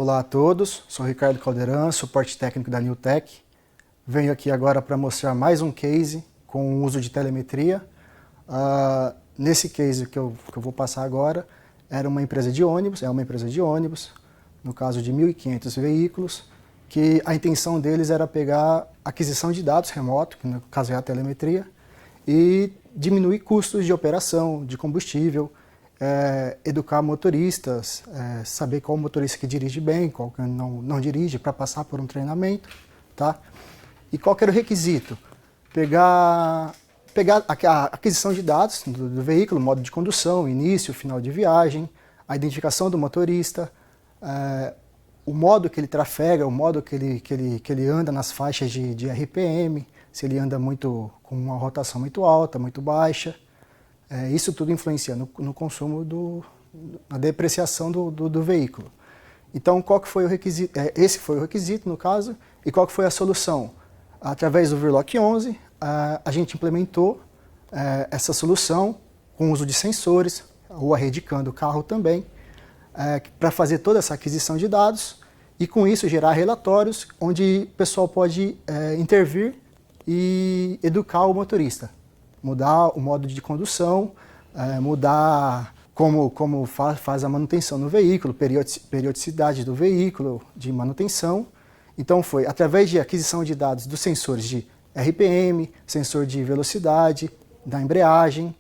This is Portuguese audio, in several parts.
Olá a todos, sou Ricardo Calderan, suporte técnico da Newtek. Venho aqui agora para mostrar mais um case com o uso de telemetria. Nesse case que eu vou passar agora, é uma empresa de ônibus, no caso de 1.500 veículos, que a intenção deles era pegar aquisição de dados remoto, que no caso é a telemetria, e diminuir custos de operação, de combustível, educar motoristas, saber qual motorista que dirige bem, qual que não dirige, para passar por um treinamento, tá? E qual que era o requisito? Pegar a aquisição de dados do veículo, modo de condução, início, final de viagem, a identificação do motorista, o modo que ele trafega, o modo que ele anda nas faixas de RPM, se ele anda com uma rotação muito alta, muito baixa. Isso tudo influencia no consumo, na depreciação do veículo. Então, qual que foi o requisito? Esse foi o requisito, no caso, e qual que foi a solução? Através do Velock 11, a gente implementou essa solução com o uso de sensores, ou a rede CAN do carro também, para fazer toda essa aquisição de dados e, com isso, gerar relatórios onde o pessoal pode intervir e educar o motorista. Mudar o modo de condução, mudar como faz a manutenção no veículo, periodicidade do veículo, de manutenção. Então foi através de aquisição de dados dos sensores de RPM, sensor de velocidade, da embreagem,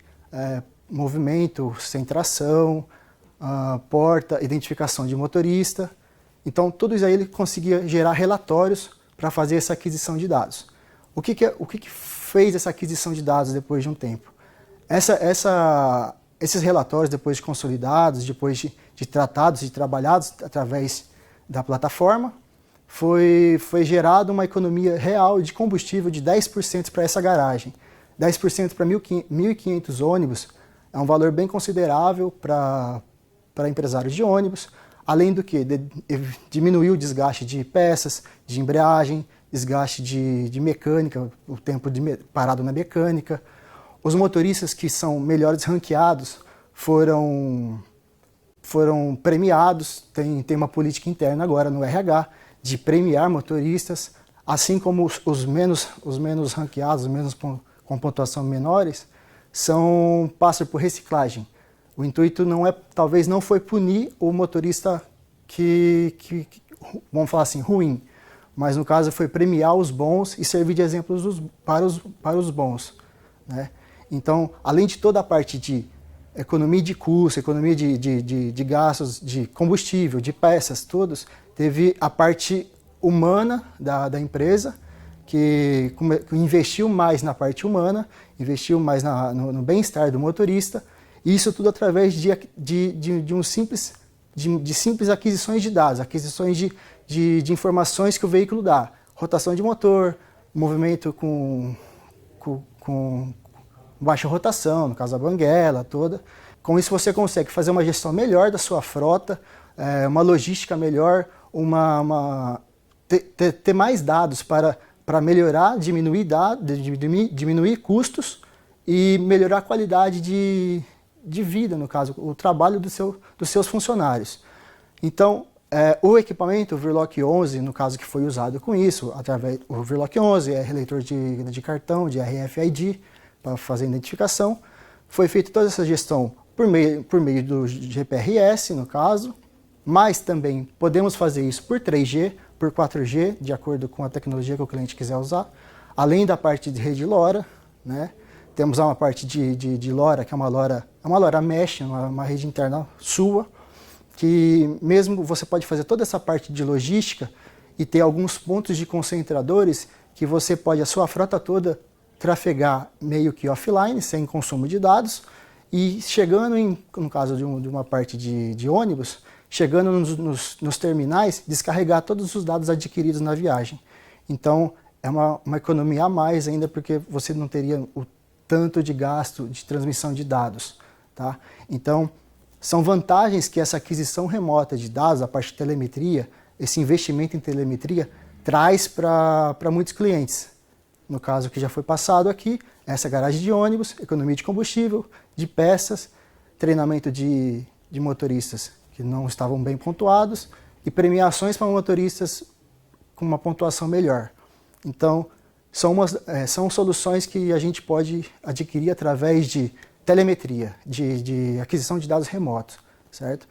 movimento sem tração, porta, identificação de motorista. Então tudo isso aí ele conseguia gerar relatórios para fazer essa aquisição de dados. O que fez essa aquisição de dados depois de um tempo? Esses relatórios, depois de consolidados, depois de tratados e trabalhados através da plataforma, foi gerada uma economia real de combustível de 10% para essa garagem. 10% para 1.500 ônibus é um valor bem considerável para empresários de ônibus, além do que diminuiu o desgaste de peças, de embreagem, desgaste de mecânica, o tempo parado na mecânica. Os motoristas que são melhores ranqueados foram premiados, tem uma política interna agora no RH de premiar motoristas, assim como os menos ranqueados, com pontuação menores, passam por reciclagem. O intuito talvez não foi punir o motorista vamos falar assim, ruim, mas no caso foi premiar os bons e servir de exemplos para os bons, né? Então, além de toda a parte de economia de custo, economia de gastos, de combustível, de peças, todos, teve a parte humana da empresa, que investiu mais na parte humana, investiu mais no bem-estar do motorista, e isso tudo através de simples aquisições de dados, aquisições de informações que o veículo dá. Rotação de motor, movimento com baixa rotação, no caso a banguela toda. Com isso você consegue fazer uma gestão melhor da sua frota, uma logística melhor, ter mais dados para melhorar, diminuir custos e melhorar a qualidade de vida, no caso, o trabalho dos seus funcionários. Então, o equipamento, o Velock 11, no caso que foi usado com isso, o Velock 11 é releitor de cartão, de RFID, para fazer a identificação. Foi feita toda essa gestão por meio do GPRS, no caso, mas também podemos fazer isso por 3G, por 4G, de acordo com a tecnologia que o cliente quiser usar, além da parte de rede LoRa, né? Temos uma parte de LoRa, que é uma LoRa Mesh, uma rede interna sua, que mesmo você pode fazer toda essa parte de logística e ter alguns pontos de concentradores que você pode, a sua frota toda, trafegar meio que offline, sem consumo de dados, e chegando, no caso de uma parte de ônibus, chegando nos terminais, descarregar todos os dados adquiridos na viagem. Então, é uma economia a mais ainda, porque você não teria o tanto de gasto de transmissão de dados, tá? Então, são vantagens que essa aquisição remota de dados, a parte de telemetria, esse investimento em telemetria, traz para muitos clientes. No caso que já foi passado aqui, essa garagem de ônibus, economia de combustível, de peças, treinamento de motoristas que não estavam bem pontuados e premiações para motoristas com uma pontuação melhor. Então, são soluções que a gente pode adquirir através de telemetria, de aquisição de dados remotos, certo?